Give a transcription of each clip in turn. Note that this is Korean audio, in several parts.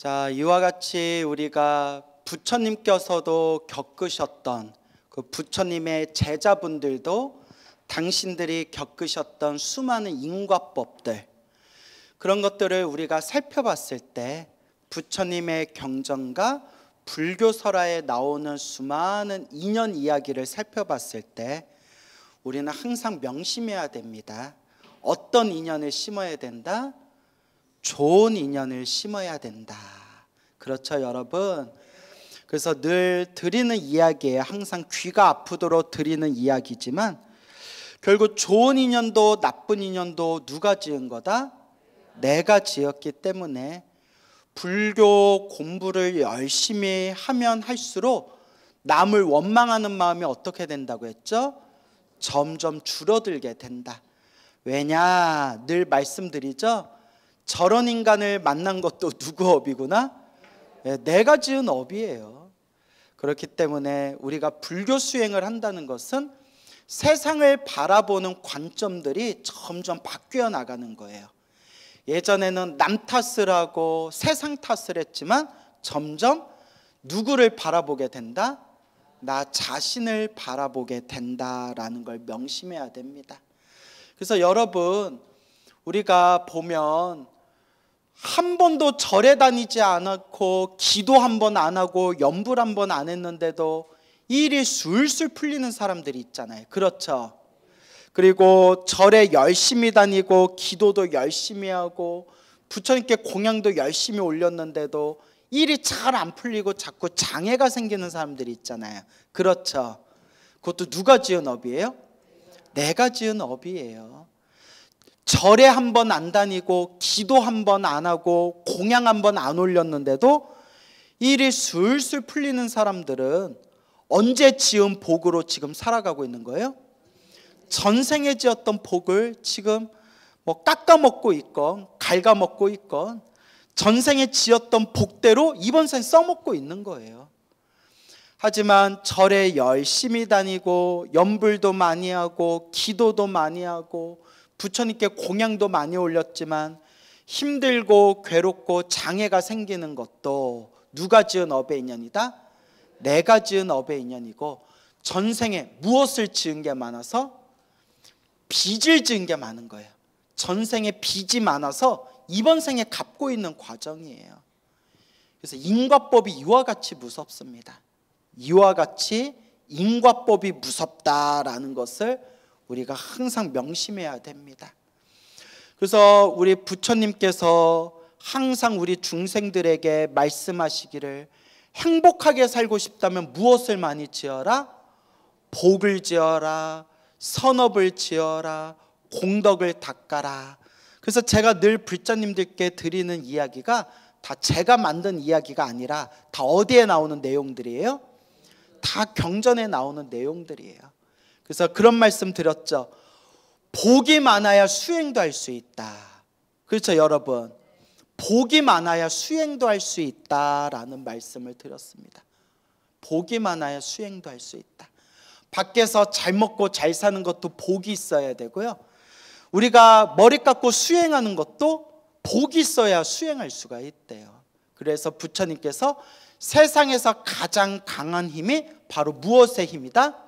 자, 이와 같이 우리가 부처님께서도 겪으셨던 그 부처님의 제자분들도 당신들이 겪으셨던 수많은 인과법들, 그런 것들을 우리가 살펴봤을 때 부처님의 경전과 불교설화에 나오는 수많은 인연 이야기를 살펴봤을 때 우리는 항상 명심해야 됩니다. 어떤 인연을 심어야 된다? 좋은 인연을 심어야 된다. 그렇죠, 여러분? 그래서 늘 드리는 이야기에 항상 귀가 아프도록 드리는 이야기지만 결국 좋은 인연도 나쁜 인연도 누가 지은 거다? 내가 지었기 때문에 불교 공부를 열심히 하면 할수록 남을 원망하는 마음이 어떻게 된다고 했죠? 점점 줄어들게 된다. 왜냐? 늘 말씀드리죠? 저런 인간을 만난 것도 누구 업이구나? 내가 지은 업이에요. 그렇기 때문에 우리가 불교 수행을 한다는 것은 세상을 바라보는 관점들이 점점 바뀌어 나가는 거예요. 예전에는 남 탓을 하고 세상 탓을 했지만 점점 누구를 바라보게 된다? 나 자신을 바라보게 된다라는 걸 명심해야 됩니다. 그래서 여러분, 우리가 보면 한 번도 절에 다니지 않았고 기도 한 번 안 하고 염불 한 번 안 했는데도 일이 술술 풀리는 사람들이 있잖아요. 그렇죠? 그리고 절에 열심히 다니고 기도도 열심히 하고 부처님께 공양도 열심히 올렸는데도 일이 잘 안 풀리고 자꾸 장애가 생기는 사람들이 있잖아요. 그렇죠? 그것도 누가 지은 업이에요? 내가 지은 업이에요. 절에 한 번 안 다니고 기도 한 번 안 하고 공양 한 번 안 올렸는데도 일이 술술 풀리는 사람들은 언제 지은 복으로 지금 살아가고 있는 거예요? 전생에 지었던 복을 지금 깎아먹고 있건 갉아먹고 있건 전생에 지었던 복대로 이번 생 써먹고 있는 거예요. 하지만 절에 열심히 다니고 염불도 많이 하고 기도도 많이 하고 부처님께 공양도 많이 올렸지만 힘들고 괴롭고 장애가 생기는 것도 누가 지은 업의 인연이다? 내가 지은 업의 인연이고 전생에 무엇을 지은 게 많아서? 빚을 지은 게 많은 거예요. 전생에 빚이 많아서 이번 생에 갚고 있는 과정이에요. 그래서 인과법이 이와 같이 무섭습니다. 이와 같이 인과법이 무섭다라는 것을 우리가 항상 명심해야 됩니다. 그래서 우리 부처님께서 항상 우리 중생들에게 말씀하시기를 행복하게 살고 싶다면 무엇을 많이 지어라? 복을 지어라, 선업을 지어라, 공덕을 닦아라. 그래서 제가 늘 불자님들께 드리는 이야기가 다 제가 만든 이야기가 아니라 다 어디에 나오는 내용들이에요? 다 경전에 나오는 내용들이에요. 그래서 그런 말씀 드렸죠. 복이 많아야 수행도 할 수 있다. 그렇죠, 여러분? 복이 많아야 수행도 할 수 있다라는 말씀을 드렸습니다. 복이 많아야 수행도 할 수 있다. 밖에서 잘 먹고 잘 사는 것도 복이 있어야 되고요. 우리가 머리 깎고 수행하는 것도 복이 있어야 수행할 수가 있대요. 그래서 부처님께서 세상에서 가장 강한 힘이 바로 무엇의 힘이다?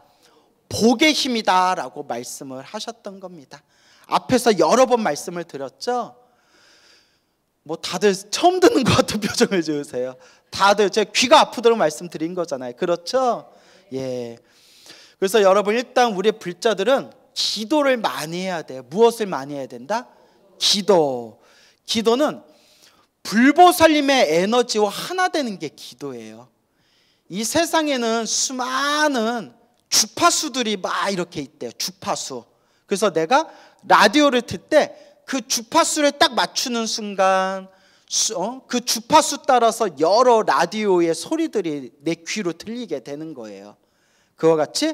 복의 힘이다 라고 말씀을 하셨던 겁니다. 앞에서 여러 번 말씀을 드렸죠. 다들 처음 듣는 것 같은 표정을 지으세요. 다들 제 귀가 아프도록 말씀드린 거잖아요. 그렇죠? 예. 그래서 여러분, 일단 우리 불자들은 기도를 많이 해야 돼요. 무엇을 많이 해야 된다? 기도. 기도는 불보살님의 에너지와 하나 되는 게 기도예요. 이 세상에는 수많은 주파수들이 막 이렇게 있대요. 주파수. 그래서 내가 라디오를 틀 때 그 주파수를 딱 맞추는 순간 그 주파수 따라서 여러 라디오의 소리들이 내 귀로 들리게 되는 거예요. 그와 같이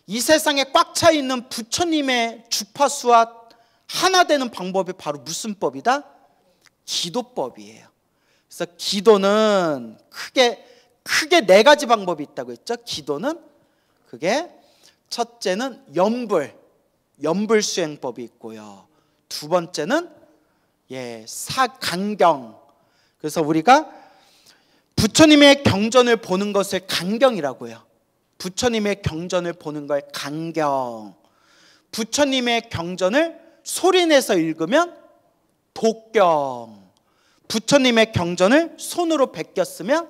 이 세상에 꽉 차 있는 부처님의 주파수와 하나 되는 방법이 바로 무슨 법이다? 기도법이에요. 그래서 기도는 크게 네 가지 방법이 있다고 했죠. 기도는 그게 첫째는 염불 수행법이 있고요. 두 번째는 사간경. 그래서 우리가 부처님의 경전을 보는 것을 간경이라고 해요. 부처님의 경전을 보는 걸 간경. 부처님의 경전을 소리내서 읽으면 독경. 부처님의 경전을 손으로 베꼈으면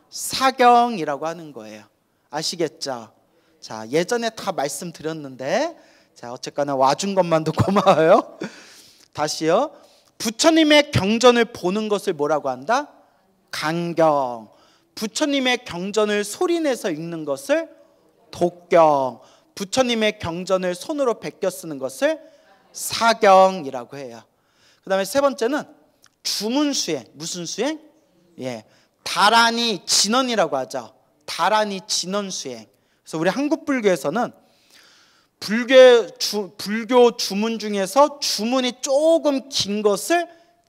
사경이라고 하는 거예요. 아시겠죠? 자, 예전에 다 말씀드렸는데, 자, 어쨌거나 와준 것만도 고마워요. 다시요. 부처님의 경전을 보는 것을 뭐라고 한다? 간경. 부처님의 경전을 소리내서 읽는 것을 독경. 부처님의 경전을 손으로 베껴 쓰는 것을 사경이라고 해요. 그 다음에 세 번째는 주문수행. 무슨 수행? 예, 다라니 진언이라고 하죠. 다라니 진언수행. 그래서 우리 한국불교에서는 불교 주문 중에서 주문이 조금 긴 것을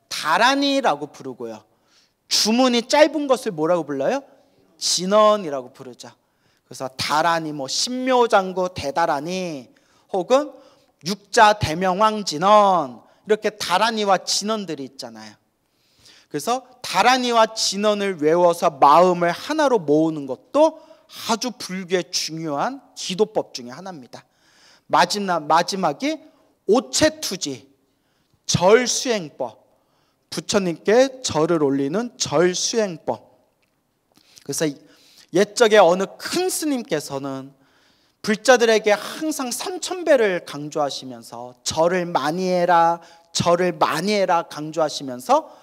다라니라고 부르고요, 주문이 짧은 것을 뭐라고 불러요? 진언이라고 부르죠. 그래서 다라니, 뭐 신묘장구 대다라니, 혹은 육자 대명왕진언, 이렇게 다라니와 진언들이 있잖아요. 그래서 다라니와 진언을 외워서 마음을 하나로 모으는 것도 아주 불교의 중요한 기도법 중에 하나입니다. 마지막이 오체투지, 절수행법. 부처님께 절을 올리는 절수행법. 그래서 옛적에 어느 큰 스님께서는 불자들에게 항상 3000배를 강조하시면서 절을 많이 해라, 절을 많이 해라 강조하시면서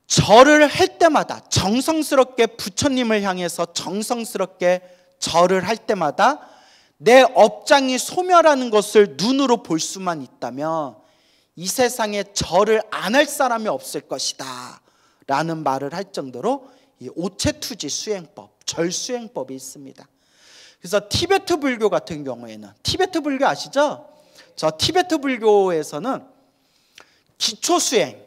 절을 할 때마다 정성스럽게 부처님을 향해서 정성스럽게 절을 할 때마다 내 업장이 소멸하는 것을 눈으로 볼 수만 있다면 이 세상에 절을 안 할 사람이 없을 것이다 라는 말을 할 정도로 이 오체투지 수행법, 절수행법이 있습니다. 그래서 티베트 불교 같은 경우에는, 티베트 불교 아시죠? 저 티베트 불교에서는 기초수행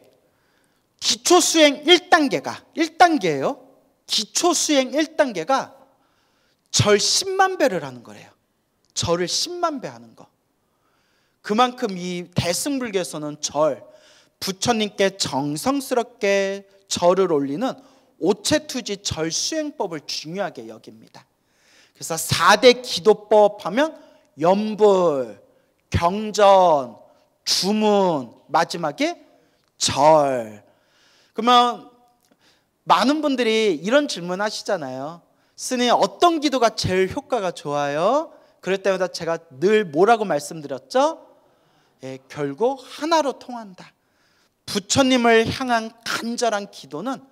1단계예요. 기초수행 1단계가 절 10만 배를 하는 거래요. 절을 10만 배 하는 거. 그만큼 이 대승불교에서는 부처님께 정성스럽게 절을 올리는 오체투지 절수행법을 중요하게 여깁니다. 그래서 4대 기도법 하면 염불, 경전, 주문, 마지막에 절. 그러면 많은 분들이 이런 질문 하시잖아요. 스님, 어떤 기도가 제일 효과가 좋아요? 그럴 때마다 제가 늘 뭐라고 말씀드렸죠? 예, 결국 하나로 통한다. 부처님을 향한 간절한 기도는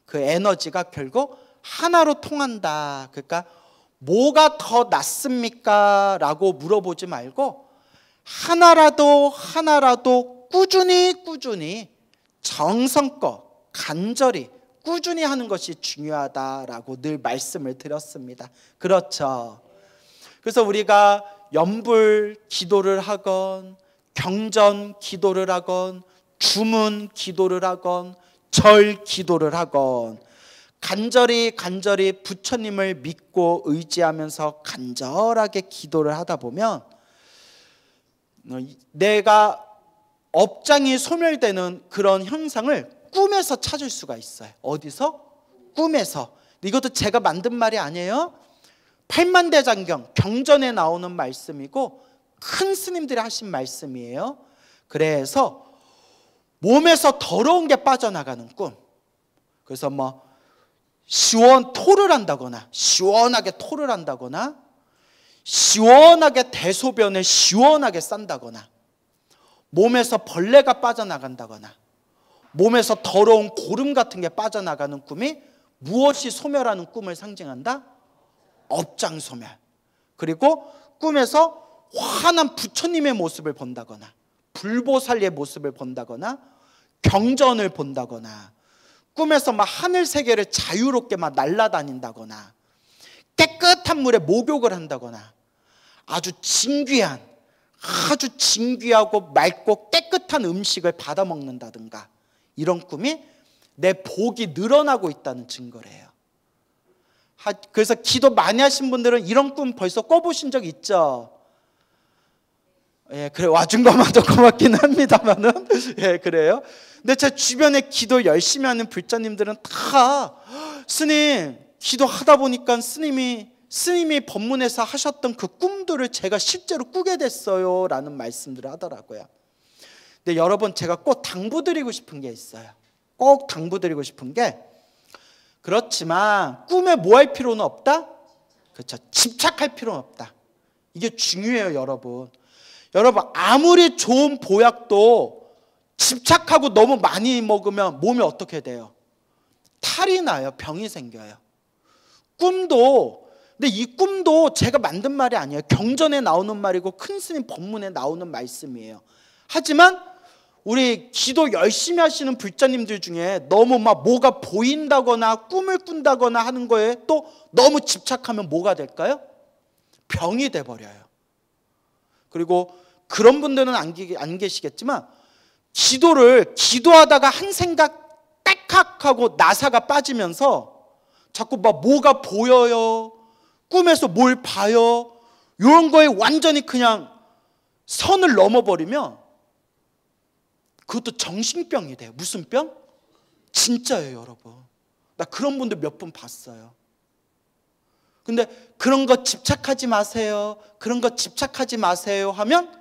그 에너지가 결국 하나로 통한다. 그러니까 뭐가 더 낫습니까? 라고 물어보지 말고 하나라도 꾸준히 정성껏 간절히 꾸준히 하는 것이 중요하다라고 늘 말씀을 드렸습니다. 그렇죠. 그래서 우리가 염불 기도를 하건, 경전 기도를 하건, 주문 기도를 하건, 절 기도를 하건, 간절히 부처님을 믿고 의지하면서 간절하게 기도를 하다 보면 내가 업장이 소멸되는 그런 현상을 꿈에서 찾을 수가 있어요. 어디서? 꿈에서. 이것도 제가 만든 말이 아니에요. 팔만대장경 경전에 나오는 말씀이고 큰 스님들이 하신 말씀이에요. 그래서 몸에서 더러운 게 빠져나가는 꿈. 그래서 뭐 토를 한다거나, 시원하게 토를 한다거나, 시원하게 대소변을 시원하게 싼다거나, 몸에서 벌레가 빠져나간다거나, 몸에서 더러운 고름 같은 게 빠져나가는 꿈이 무엇이 소멸하는 꿈을 상징한다? 업장 소멸. 그리고 꿈에서 환한 부처님의 모습을 본다거나, 불보살의 모습을 본다거나, 경전을 본다거나, 꿈에서 막 하늘 세계를 자유롭게 막 날아다닌다거나, 깨끗한 물에 목욕을 한다거나, 아주 진귀하고 맑고 깨끗한 음식을 받아 먹는다든가, 이런 꿈이 내 복이 늘어나고 있다는 증거래요. 그래서 기도 많이 하신 분들은 이런 꿈 벌써 꿔보신 적 있죠? 예, 그래, 와준 것만도 고맙긴 합니다만은, 예, 그래요. 근데 제 주변에 기도 열심히 하는 불자님들은 다 스님 기도하다 보니까 스님이 법문에서 하셨던 그 꿈들을 제가 실제로 꾸게 됐어요 라는 말씀들을 하더라고요. 근데 여러분, 제가 꼭 당부드리고 싶은 게 있어요. 꼭 당부드리고 싶은 게, 그렇지만 꿈에 뭐 할 필요는 없다? 그렇죠. 집착할 필요는 없다. 이게 중요해요, 여러분. 여러분, 아무리 좋은 보약도 집착하고 너무 많이 먹으면 몸이 어떻게 돼요? 탈이 나요. 병이 생겨요. 근데 이 꿈도 제가 만든 말이 아니에요. 경전에 나오는 말이고 큰 스님 법문에 나오는 말씀이에요. 하지만 우리 기도 열심히 하시는 불자님들 중에 너무 막 뭐가 보인다거나 꿈을 꾼다거나 하는 거에 또 너무 집착하면 뭐가 될까요? 병이 돼버려요. 그리고 그런 분들은 안 계시겠지만, 기도하다가 한 생각 딱 하고 나사가 빠지면서 자꾸 막 뭐가 보여요, 꿈에서 뭘 봐요, 이런 거에 완전히 그냥 선을 넘어버리면 그것도 정신병이 돼요. 무슨 병? 진짜예요, 여러분. 나 그런 분들 몇 분 봤어요. 근데 그런 거 집착하지 마세요, 그런 거 집착하지 마세요 하면,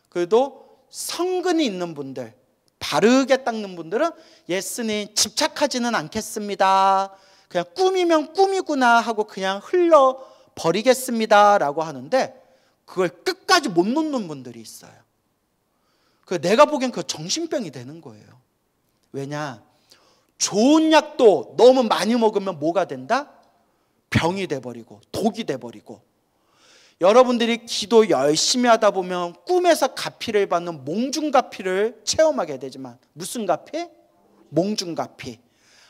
그래도 성근이 있는 분들, 바르게 닦는 분들은 예스님 집착하지는 않겠습니다, 그냥 꿈이면 꿈이구나 하고 그냥 흘러버리겠습니다 라고 하는데, 그걸 끝까지 못 놓는 분들이 있어요. 내가 보기엔 그 정신병이 되는 거예요. 왜냐? 좋은 약도 너무 많이 먹으면 뭐가 된다? 병이 돼버리고 독이 돼버리고. 여러분들이 기도 열심히 하다 보면 꿈에서 가피를 받는 몽중가피를 체험하게 되지만, 무슨 가피? 몽중가피.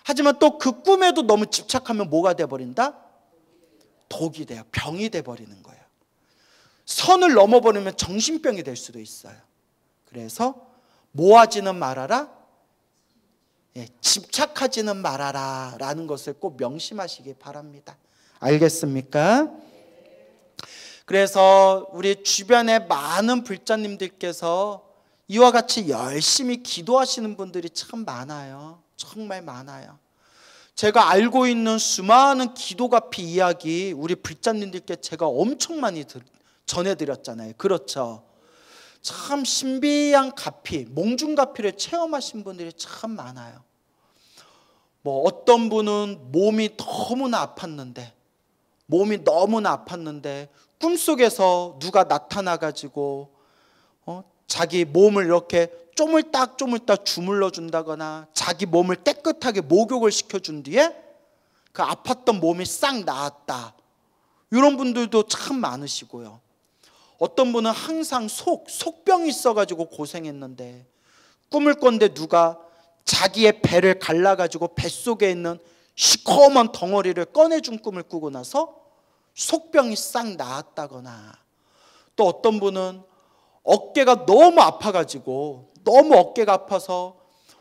하지만 또 그 꿈에도 너무 집착하면 뭐가 돼버린다? 독이 돼요. 병이 돼버리는 거예요. 선을 넘어버리면 정신병이 될 수도 있어요. 그래서 모하지는 말아라, 집착하지는 말아라 라는 것을 꼭 명심하시기 바랍니다. 알겠습니까? 그래서 우리 주변에 많은 불자님들께서 이와 같이 열심히 기도하시는 분들이 참 많아요. 정말 많아요. 제가 알고 있는 수많은 기도가피 이야기 우리 불자님들께 제가 엄청 많이 전해드렸잖아요. 그렇죠? 참 신비한 가피, 몽중가피를 체험하신 분들이 참 많아요. 뭐 어떤 분은 몸이 너무나 아팠는데 꿈속에서 누가 나타나가지고 자기 몸을 이렇게 쪼물딱 주물러 준다거나 자기 몸을 깨끗하게 목욕을 시켜준 뒤에 그 아팠던 몸이 싹 나았다. 이런 분들도 참 많으시고요. 어떤 분은 항상 속병이 있어가지고 고생했는데 꿈을 꿨는데 누가 자기의 배를 갈라가지고 뱃속에 있는 시커먼 덩어리를 꺼내준 꿈을 꾸고 나서 속병이 싹 나았다거나, 또 어떤 분은 어깨가 너무 아파서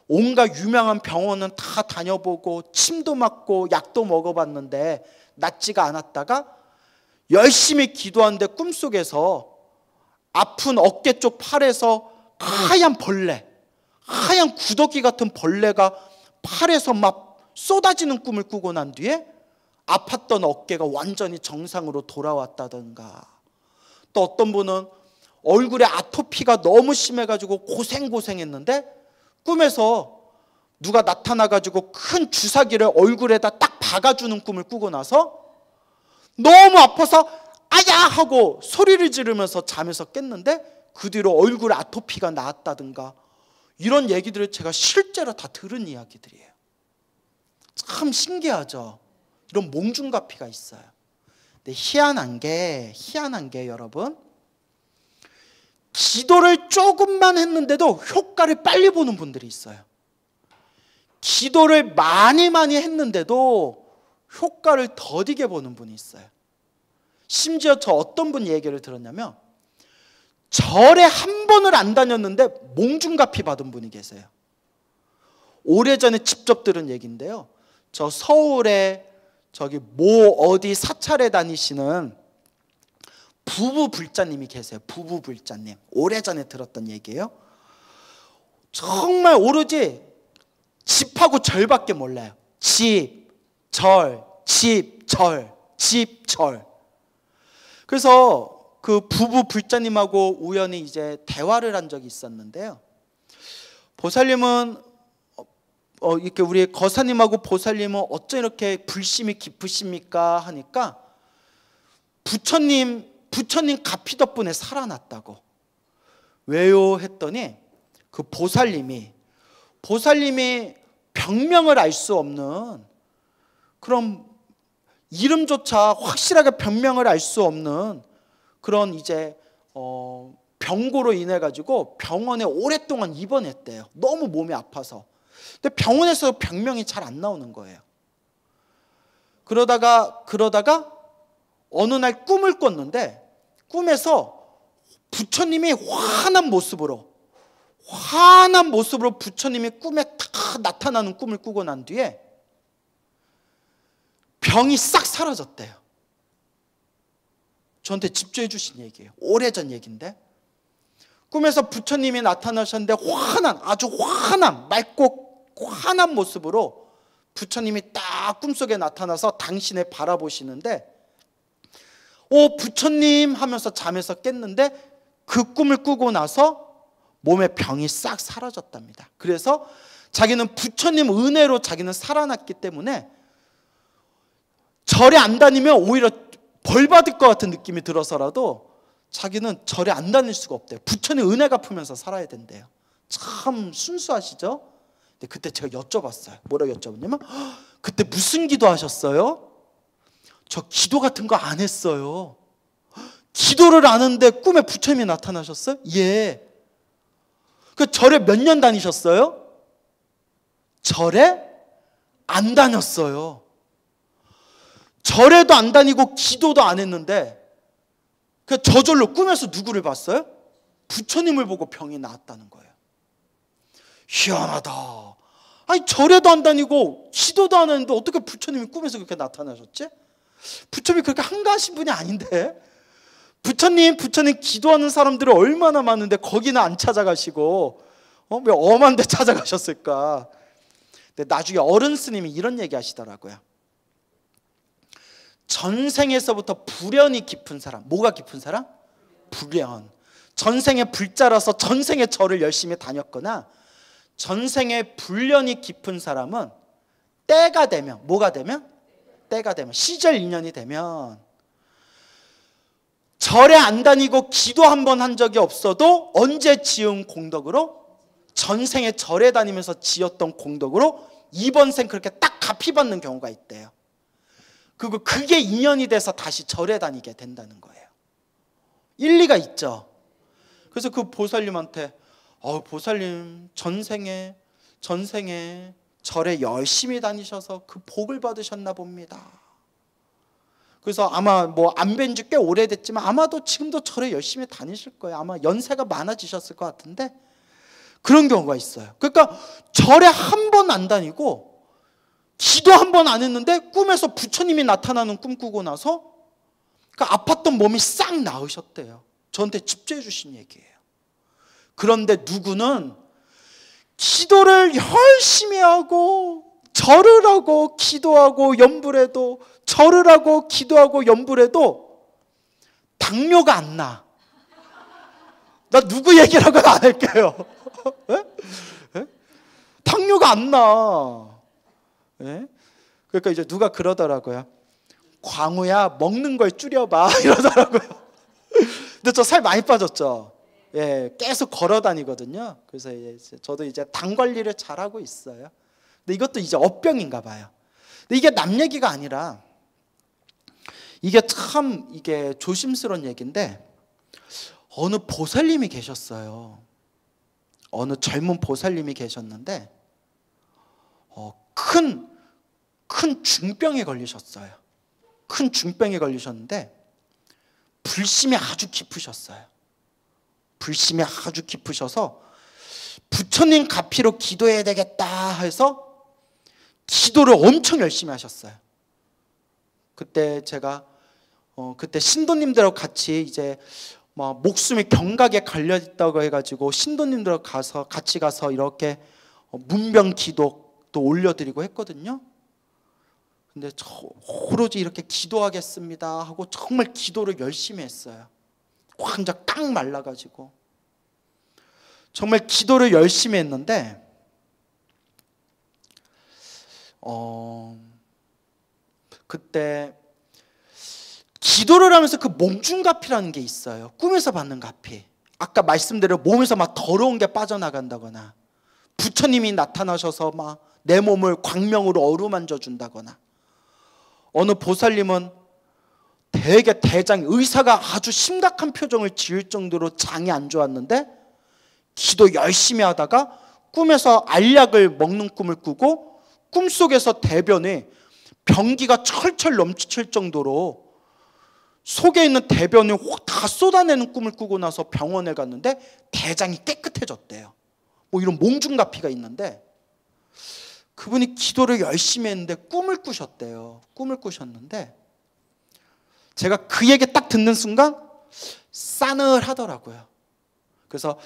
온갖 유명한 병원은 다 다녀보고 침도 맞고 약도 먹어봤는데 낫지가 않았다가 열심히 기도하는데 꿈속에서 아픈 어깨 쪽 팔에서 하얀 구더기 같은 벌레가 팔에서 막 쏟아지는 꿈을 꾸고 난 뒤에 아팠던 어깨가 완전히 정상으로 돌아왔다던가, 또 어떤 분은 얼굴에 아토피가 너무 심해가지고 고생했는데 꿈에서 누가 나타나가지고 큰 주사기를 얼굴에다 딱 박아주는 꿈을 꾸고 나서 너무 아파서 아야 하고 소리를 지르면서 잠에서 깼는데 그 뒤로 얼굴에 아토피가 나았다든가, 이런 얘기들을 제가 실제로 다 들은 이야기들이에요. 참 신기하죠. 이런 몽중가피가 있어요. 근데 희한한 게 여러분, 기도를 조금만 했는데도 효과를 빨리 보는 분들이 있어요. 기도를 많이 했는데도 효과를 더디게 보는 분이 있어요. 심지어 저 어떤 분 얘기를 들었냐면, 절에 한 번을 안 다녔는데 몽중가피 받은 분이 계세요. 오래전에 직접 들은 얘기인데요. 저 서울에 저기 어디 사찰에 다니시는 부부 불자님이 계세요. 부부 불자님. 오래전에 들었던 얘기예요. 정말 오로지 집하고 절밖에 몰라요. 집, 절, 집, 절, 집, 절. 그래서 그 부부 불자님하고 우연히 이제 대화를 한 적이 있었는데요. 보살님은 이렇게 우리 거사님하고 보살님은 어쩜 이렇게 불심이 깊으십니까 하니까 부처님 가피 덕분에 살아났다고. 왜요 했더니 그 보살님이 병명을 알 수 없는, 그런 이름조차 확실하게 병명을 알 수 없는 그런 이제 병고로 인해 가지고 병원에 오랫동안 입원했대요. 너무 몸이 아파서. 근데 병원에서 병명이 잘 안 나오는 거예요. 그러다가 어느 날 꿈을 꿨는데, 꿈에서 부처님이 환한 모습으로 부처님이 꿈에 딱 나타나는 꿈을 꾸고 난 뒤에 병이 싹 사라졌대요. 저한테 집조해 주신 얘기예요. 오래전 얘기인데, 꿈에서 부처님이 나타나셨는데 아주 맑고 환한 모습으로 부처님이 딱 꿈속에 나타나서 당신을 바라보시는데, 부처님 하면서 잠에서 깼는데 그 꿈을 꾸고 나서 몸에 병이 싹 사라졌답니다. 그래서 자기는 부처님 은혜로 자기는 살아났기 때문에 절에 안 다니면 오히려 벌 받을 것 같은 느낌이 들어서라도 자기는 절에 안 다닐 수가 없대요. 부처님 은혜 갚으면서 살아야 된대요. 참 순수하시죠? 근데 그때 제가 여쭤봤어요. 뭐라고 여쭤봤냐면, 그때 무슨 기도 하셨어요? 저 기도 같은 거 안 했어요. 기도를 안 하는데 꿈에 부처님이 나타나셨어요? 예. 그 절에 몇 년 다니셨어요? 절에 안 다녔어요. 절에도 안 다니고 기도도 안 했는데 그 저절로 꿈에서 누구를 봤어요? 부처님을 보고 병이 나았다는 거예요. 희한하다. 아니 절에도 안 다니고 기도도 안 했는데 어떻게 부처님이 꿈에서 그렇게 나타나셨지? 부처님이 그렇게 한가하신 분이 아닌데. 부처님 기도하는 사람들이 얼마나 많은데 거기는 안 찾아가시고 왜 엄한 데 찾아가셨을까? 근데 나중에 어른 스님이 이런 얘기 하시더라고요. 전생에서부터 불연이 깊은 사람. 뭐가 깊은 사람? 불연. 전생에 불자라서 전생에 절을 열심히 다녔거나 전생에 불연이 깊은 사람은 때가 되면, 뭐가 되면? 때가 되면, 시절 인연이 되면 절에 안 다니고 기도 한 번 한 적이 없어도 언제 지은 공덕으로? 전생에 절에 다니면서 지었던 공덕으로 이번 생 그렇게 딱 갚이 받는 경우가 있대요. 그리고 그게 인연이 돼서 다시 절에 다니게 된다는 거예요. 일리가 있죠. 그래서 그 보살님한테 보살님 전생에 절에 열심히 다니셔서 그 복을 받으셨나 봅니다. 그래서 아마 뭐 안 뵌 지 꽤 오래됐지만 아마도 지금도 절에 열심히 다니실 거예요. 아마 연세가 많아지셨을 것 같은데 그런 경우가 있어요. 그러니까 절에 한 번 안 다니고 기도 한 번 안 했는데 꿈에서 부처님이 나타나는 꿈 꾸고 나서 그 아팠던 몸이 싹 나으셨대요. 저한테 집조해 주신 얘기예요. 그런데 누구는 기도를 열심히 하고 절을 하고 기도하고 염불해도, 절을 하고 기도하고 염불해도 당뇨가 안 나. 나 누구 얘기라고는 안 할게요. 당뇨가 안 나. 그러니까 이제 누가 그러더라고요. 광우야 먹는 걸 줄여봐 이러더라고요. 근데 저 살 많이 빠졌죠. 계속 걸어 다니거든요. 그래서 저도 이제 당 관리를 잘하고 있어요. 근데 이것도 이제 업병인가 봐요. 근데 이게 남 얘기가 아니라 이게 참 이게 조심스러운 얘기인데, 어느 보살님이 계셨어요. 어느 젊은 보살님이 계셨는데 큰 중병에 걸리셨어요. 큰 중병에 걸리셨는데 불심이 아주 깊으셨어요. 불심이 아주 깊으셔서 부처님 가피로 기도해야 되겠다 해서 기도를 엄청 열심히 하셨어요. 그때 제가 그때 신도님들하고 같이 이제 목숨이 경각에 걸려 있다고 해가지고 신도님들하고 같이 가서 이렇게 문병 기도도 올려드리고 했거든요. 근데 오로지 이렇게 기도하겠습니다 하고 정말 기도를 열심히 했어요. 완전 딱 말라가지고 정말 기도를 열심히 했는데 그때 기도를 하면서 그 몽중가피라는 게 있어요. 꿈에서 받는 가피. 아까 말씀대로 몸에서 막 더러운 게 빠져나간다거나 부처님이 나타나셔서 막 내 몸을 광명으로 어루만져 준다거나, 어느 보살님은 되게 대장, 의사가 아주 심각한 표정을 지을 정도로 장이 안 좋았는데 기도 열심히 하다가 꿈에서 알약을 먹는 꿈을 꾸고 꿈속에서 대변에 변기가 철철 넘칠 정도로 속에 있는 대변을 다 쏟아내는 꿈을 꾸고 나서 병원에 갔는데 대장이 깨끗해졌대요. 뭐 이런 몽중가피가 있는데, 그분이 기도를 열심히 했는데 꿈을 꾸셨대요. 꿈을 꾸셨는데 제가 그 얘기 딱 듣는 순간 싸늘하더라고요. 그래서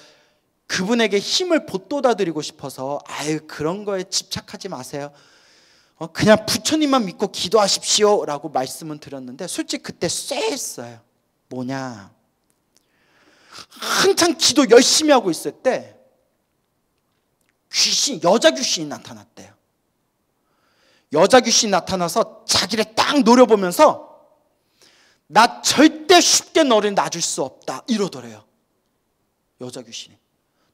그분에게 힘을 보돋아 드리고 싶어서 아유 그런 거에 집착하지 마세요, 그냥 부처님만 믿고 기도하십시오 라고 말씀은 드렸는데, 솔직히 그때 쎄했어요. 뭐냐, 한창 기도 열심히 하고 있을 때 여자 귀신이 나타났대요. 여자 귀신이 나타나서 자기를 딱 노려보면서 나 절대 쉽게 너를 놔줄 수 없다 이러더래요. 여자 귀신이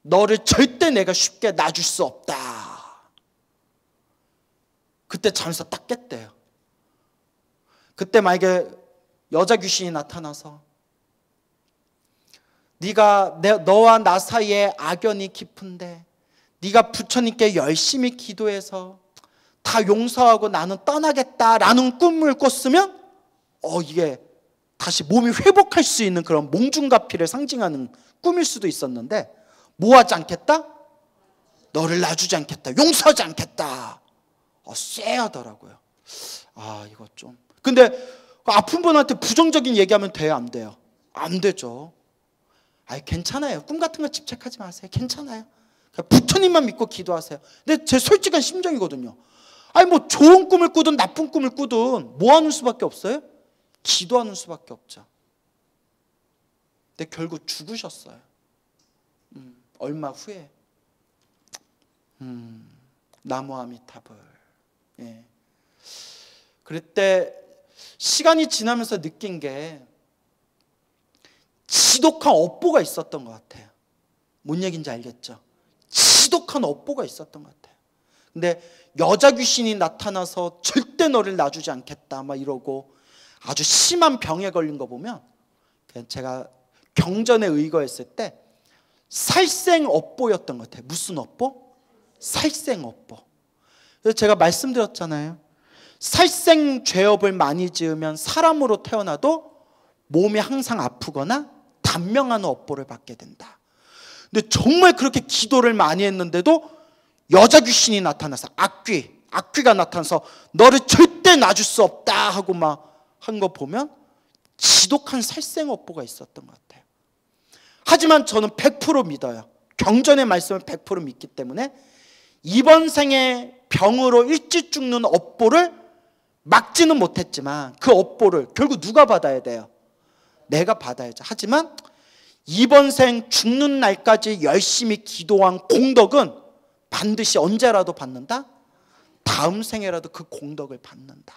너를 절대 내가 쉽게 놔줄 수 없다. 그때 잠에서 딱 깼대요. 그때 만약에 여자 귀신이 나타나서 네가 너와 나 사이에 악연이 깊은데 네가 부처님께 열심히 기도해서 다 용서하고 나는 떠나겠다라는 꿈을 꿨으면 이게 다시 몸이 회복할 수 있는 그런 몽중가피를 상징하는 꿈일 수도 있었는데, 뭐 하지 않겠다? 너를 놔주지 않겠다, 용서하지 않겠다. 쎄하더라고요. 이거 좀. 근데 아픈 분한테 부정적인 얘기하면 돼요, 안 돼요? 안 되죠. 괜찮아요. 꿈 같은 거 집착하지 마세요. 괜찮아요. 부처님만 믿고 기도하세요. 근데 제 솔직한 심정이거든요. 뭐 좋은 꿈을 꾸든 나쁜 꿈을 꾸든 뭐 하는 수밖에 없어요? 기도하는 수밖에 없죠. 근데 결국 죽으셨어요. 얼마 후에. 나무 아미타불. 예. 그때 시간이 지나면서 느낀 게 지독한 업보가 있었던 것 같아요. 뭔 얘기인지 알겠죠? 지독한 업보가 있었던 것 같아요. 근데 여자 귀신이 나타나서 절대 너를 놔주지 않겠다 막 이러고 아주 심한 병에 걸린 거 보면, 제가 경전에 의거했을 때 살생업보였던 것 같아요. 무슨 업보? 살생업보. 그래서 제가 말씀드렸잖아요. 살생죄업을 많이 지으면 사람으로 태어나도 몸이 항상 아프거나 단명하는 업보를 받게 된다. 근데 정말 그렇게 기도를 많이 했는데도 여자 귀신이 나타나서 악귀가 나타나서 너를 절대 놔줄 수 없다 하고 막 한 거 보면 지독한 살생업보가 있었던 것 같아요. 하지만 저는 100% 믿어요. 경전의 말씀을 100% 믿기 때문에 이번 생에 병으로 일찍 죽는 업보를 막지는 못했지만 그 업보를 결국 누가 받아야 돼요? 내가 받아야죠. 하지만 이번 생 죽는 날까지 열심히 기도한 공덕은 반드시 언제라도 받는다? 다음 생에라도 그 공덕을 받는다.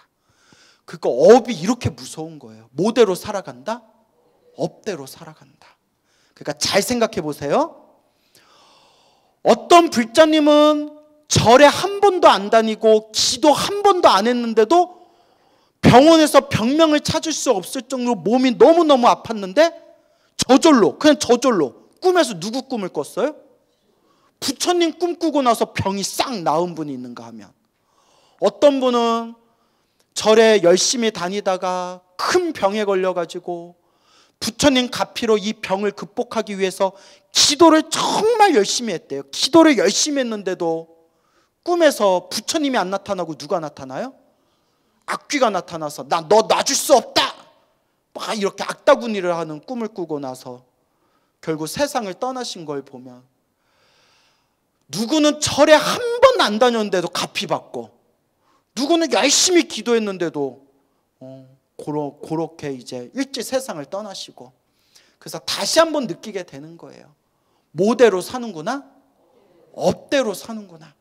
그러니까 업이 이렇게 무서운 거예요. 뭐대로 살아간다? 업대로 살아간다. 그러니까 잘 생각해 보세요. 어떤 불자님은 절에 한 번도 안 다니고 기도 한 번도 안 했는데도 병원에서 병명을 찾을 수 없을 정도로 몸이 너무너무 아팠는데 그냥 저절로 꿈에서 누구 꿈을 꿨어요? 부처님 꿈꾸고 나서 병이 싹 나은 분이 있는가 하면, 어떤 분은 절에 열심히 다니다가 큰 병에 걸려가지고 부처님 가피로 이 병을 극복하기 위해서 기도를 정말 열심히 했대요. 기도를 열심히 했는데도 꿈에서 부처님이 안 나타나고 누가 나타나요? 악귀가 나타나서 너 놔줄 수 없다 막 이렇게 악다구니를 하는 꿈을 꾸고 나서 결국 세상을 떠나신 걸 보면, 누구는 절에 한 번 안 다녔는데도 가피 받고, 누구는 열심히 기도했는데도 그렇게 이제 일찍 세상을 떠나시고, 그래서 다시 한번 느끼게 되는 거예요. 뭐대로 사는구나? 업대로 사는구나.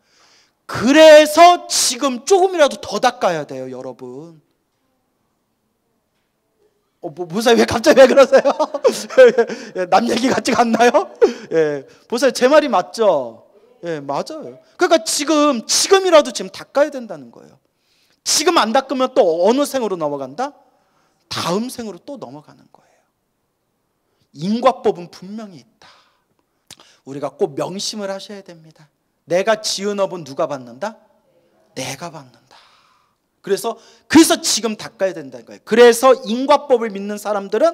그래서 지금 조금이라도 더 닦아야 돼요, 여러분. 보세요. 왜 갑자기 왜 그러세요? 남 얘기 같지가 않나요? 예, 보세요. 제 말이 맞죠? 예, 맞아요. 그러니까 지금이라도 지금 닦아야 된다는 거예요. 지금 안 닦으면 또 어느 생으로 넘어간다? 다음 생으로 또 넘어가는 거예요. 인과법은 분명히 있다. 우리가 꼭 명심을 하셔야 됩니다. 내가 지은 업은 누가 받는다? 내가 받는다. 그래서 지금 닦아야 된다는 거예요. 그래서 인과법을 믿는 사람들은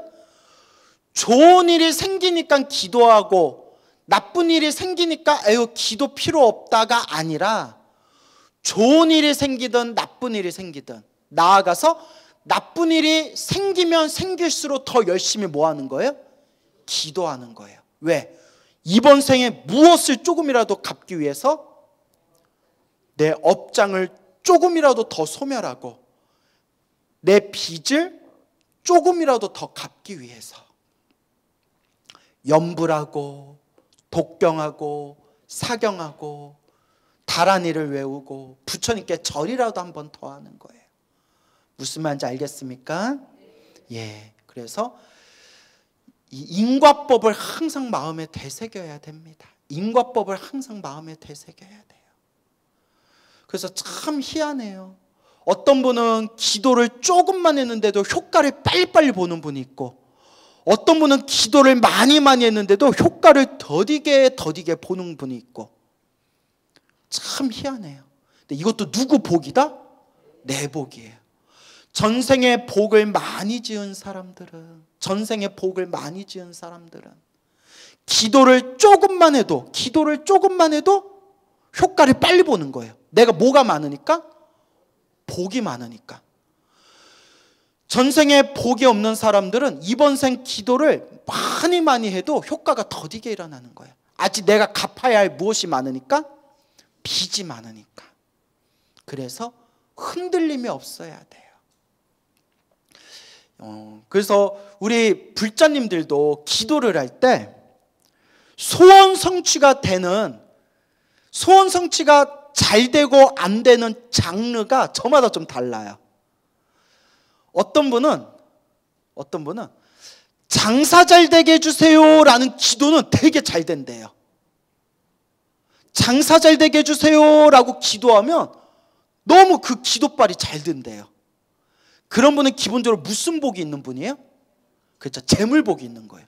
좋은 일이 생기니까 기도하고 나쁜 일이 생기니까 기도 필요 없다가 아니라, 좋은 일이 생기든 나쁜 일이 생기든 나아가서 나쁜 일이 생기면 생길수록 더 열심히 뭐 하는 거예요? 기도하는 거예요. 왜? 이번 생에 무엇을 조금이라도 갚기 위해서 내 업장을 조금이라도 더 소멸하고 내 빚을 조금이라도 더 갚기 위해서 염불하고 독경하고 사경하고 다란이를 외우고 부처님께 절이라도 한 번 더 하는 거예요. 무슨 말인지 알겠습니까? 예, 그래서 이 인과법을 항상 마음에 되새겨야 됩니다. 인과법을 항상 마음에 되새겨야 돼요. 그래서 참 희한해요. 어떤 분은 기도를 조금만 했는데도 효과를 빨리빨리 보는 분이 있고, 어떤 분은 기도를 많이 했는데도 효과를 더디게 보는 분이 있고, 참 희한해요. 근데 이것도 누구 복이다? 내 복이에요. 전생에 복을 많이 지은 사람들은, 기도를 조금만 해도 효과를 빨리 보는 거예요. 내가 뭐가 많으니까? 복이 많으니까. 전생에 복이 없는 사람들은 이번 생 기도를 많이 해도 효과가 더디게 일어나는 거예요. 아직 내가 갚아야 할 무엇이 많으니까? 빚이 많으니까. 그래서 흔들림이 없어야 돼요. 그래서 우리 불자님들도 기도를 할 때 소원 성취가 잘 되고 안 되는 장르가 저마다 좀 달라요. 어떤 분은 장사 잘 되게 해주세요 라는 기도는 되게 잘 된대요. 장사 잘 되게 해주세요 라고 기도하면 너무 그 기도빨이 잘 된대요. 그런 분은 기본적으로 무슨 복이 있는 분이에요? 그렇죠. 재물복이 있는 거예요.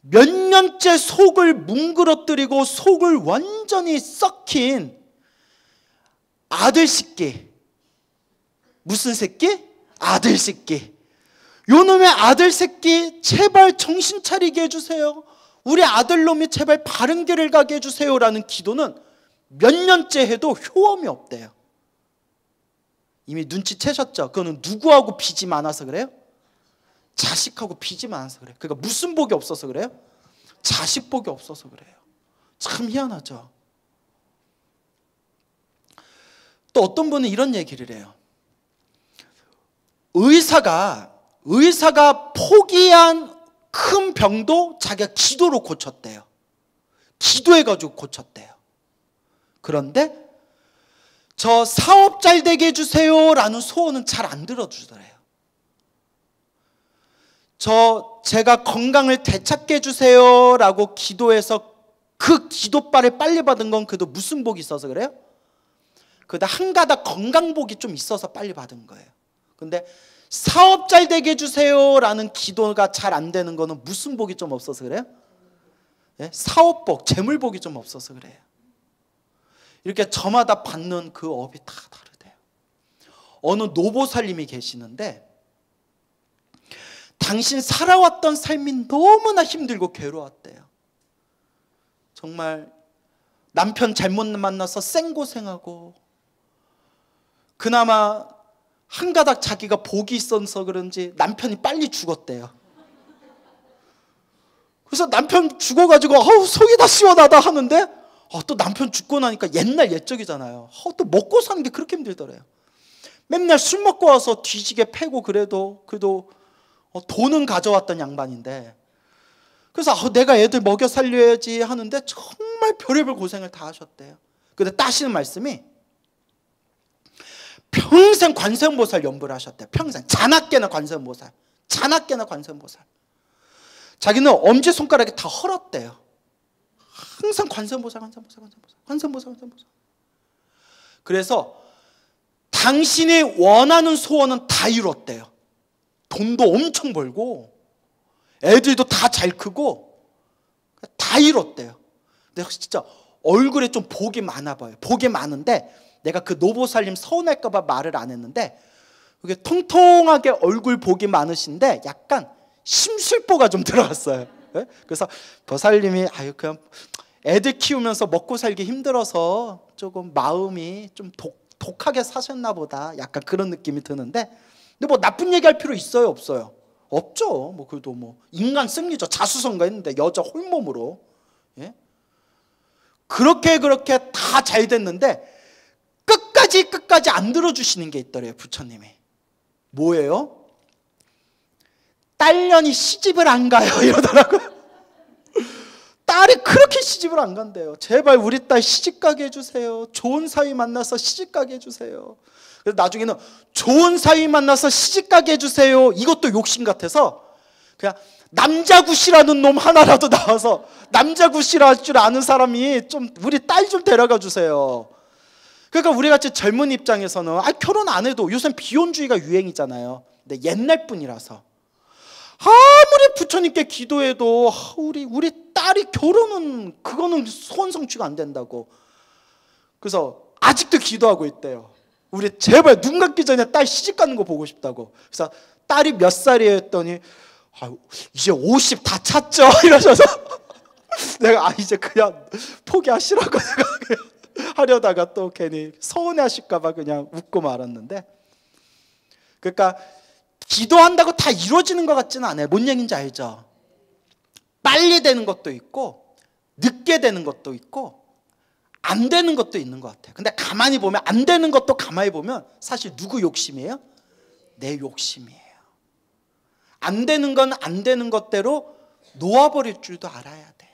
몇 년째 속을 뭉그러뜨리고 속을 완전히 썩힌 아들 새끼. 무슨 새끼? 아들 새끼. 요놈의 아들 새끼 제발 정신 차리게 해주세요. 우리 아들놈이 제발 바른 길을 가게 해주세요 라는 기도는 몇 년째 해도 효험이 없대요. 이미 눈치채셨죠? 그거는 누구하고 빚이 많아서 그래요? 자식하고 빚이 많아서 그래요. 그러니까 무슨 복이 없어서 그래요? 자식 복이 없어서 그래요. 참 희한하죠? 또 어떤 분은 이런 얘기를 해요. 의사가 포기한 큰 병도 자기가 기도로 고쳤대요. 기도해가지고 고쳤대요. 그런데 저 사업 잘 되게 해주세요 라는 소원은 잘 안 들어주더래요. 제가 건강을 되찾게 해주세요 라고 기도해서 그 기도빨을 빨리 받은 건 그래도 무슨 복이 있어서 그래요? 그래도 한 가닥 건강복이 좀 있어서 빨리 받은 거예요. 근데 사업 잘 되게 해주세요 라는 기도가 잘 안 되는 거는 무슨 복이 좀 없어서 그래요? 네? 사업복, 재물복이 좀 없어서 그래요. 이렇게 저마다 받는 그 업이 다 다르대요. 어느 노보살님이 계시는데 당신 살아왔던 삶이 너무나 힘들고 괴로웠대요. 정말 남편 잘못 만나서 생고생하고 그나마 한 가닥 자기가 복이 있어서 그런지 남편이 빨리 죽었대요. 그래서 남편 죽어가지고 속이 다 시원하다 하는데 또 남편 죽고 나니까 옛날 옛적이잖아요. 또 먹고 사는 게 그렇게 힘들더래요. 맨날 술 먹고 와서 뒤지게 패고 그래도 돈은 가져왔던 양반인데, 그래서 내가 애들 먹여 살려야지 하는데 정말 별의별 고생을 다 하셨대요. 근데 따시는 말씀이 평생 관세음보살 연부를 하셨대요. 평생 자나깨나 관세음보살, 자나깨나 관세음보살. 자기는 엄지손가락이 다 헐었대요. 항상 관세음보살. 그래서 당신이 원하는 소원은 다 이뤘대요. 돈도 엄청 벌고 애들도 다 잘 크고 다 이뤘대요. 근데 진짜 얼굴에 좀 복이 많아 보여요. 복이 많은데 내가 그 노보살님 서운할까 봐 말을 안 했는데, 그게 통통하게 얼굴 복이 많으신데 약간 심술보가 좀 들어갔어요. 그래서 보살님이 그냥 애들 키우면서 먹고 살기 힘들어서 조금 마음이 좀 독하게 사셨나 보다, 약간 그런 느낌이 드는데, 근데 뭐 나쁜 얘기할 필요 있어요, 없어요? 없죠. 그래도 인간 승리죠. 자수성가 했는데 여자 홀몸으로. 예? 그렇게 다 잘 됐는데 끝까지 안 들어주시는 게 있더래요, 부처님이. 뭐예요? 딸년이 시집을 안 가요, 이러더라고요. 딸이 그렇게 시집을 안 간대요. 제발 우리 딸 시집가게 해주세요. 좋은 사위 만나서 시집가게 해주세요. 그래서 나중에는 좋은 사위 만나서 시집가게 해주세요, 이것도 욕심 같아서 그냥 남자굿이라는 놈 하나라도 나와서 남자굿이라 할 줄 아는 사람이 좀 우리 딸 좀 데려가 주세요. 그러니까 우리 같이 젊은 입장에서는 결혼 안 해도 요새 비혼주의가 유행이잖아요. 근데 옛날 분이라서 아무리 부처님께 기도해도 우리 딸이 결혼은 그거는 소원 성취가 안 된다고. 그래서 아직도 기도하고 있대요. 우리 제발 눈 감기 전에 딸 시집 가는 거 보고 싶다고. 그래서 딸이 몇 살이에요 했더니 이제 50 다 찼죠 이러셔서 내가 이제 그냥 포기하시라고 내가 그냥 하려다가 또 괜히 서운해하실까 봐 그냥 웃고 말았는데, 그러니까 기도한다고 다 이루어지는 것 같지는 않아요. 뭔 얘기인지 알죠? 빨리 되는 것도 있고 늦게 되는 것도 있고 안 되는 것도 있는 것 같아요. 근데 가만히 보면 안 되는 것도 가만히 보면 사실 누구 욕심이에요? 내 욕심이에요. 안 되는 건 안 되는 것대로 놓아버릴 줄도 알아야 돼요.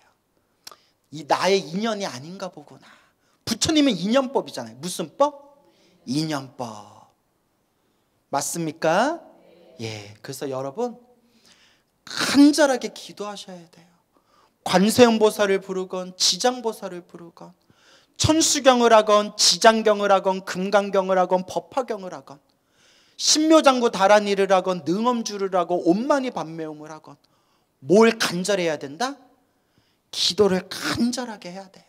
이 나의 인연이 아닌가 보구나. 부처님은 인연법이잖아요. 무슨 법? 인연법. 맞습니까? 예. 그래서 여러분 간절하게 기도하셔야 돼요. 관세음보살을 부르건 지장보살을 부르건 천수경을 하건 지장경을 하건 금강경을 하건 법화경을 하건 신묘장구 다란이를 하건 능엄주를 하건 온만이 반매음을 하건 뭘 간절해야 된다? 기도를 간절하게 해야 돼요.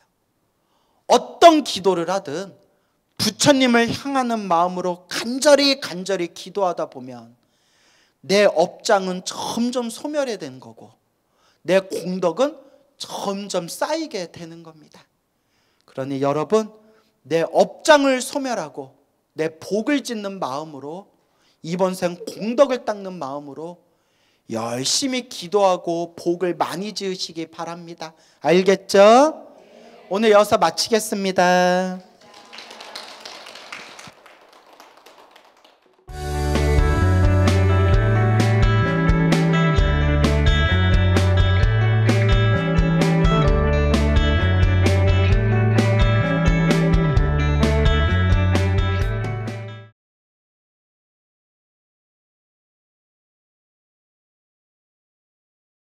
어떤 기도를 하든 부처님을 향하는 마음으로 간절히 기도하다 보면 내 업장은 점점 소멸해 되는 거고 내 공덕은 점점 쌓이게 되는 겁니다. 그러니 여러분, 내 업장을 소멸하고 내 복을 짓는 마음으로, 이번 생 공덕을 닦는 마음으로 열심히 기도하고 복을 많이 지으시기 바랍니다. 알겠죠? 오늘 여기서 마치겠습니다.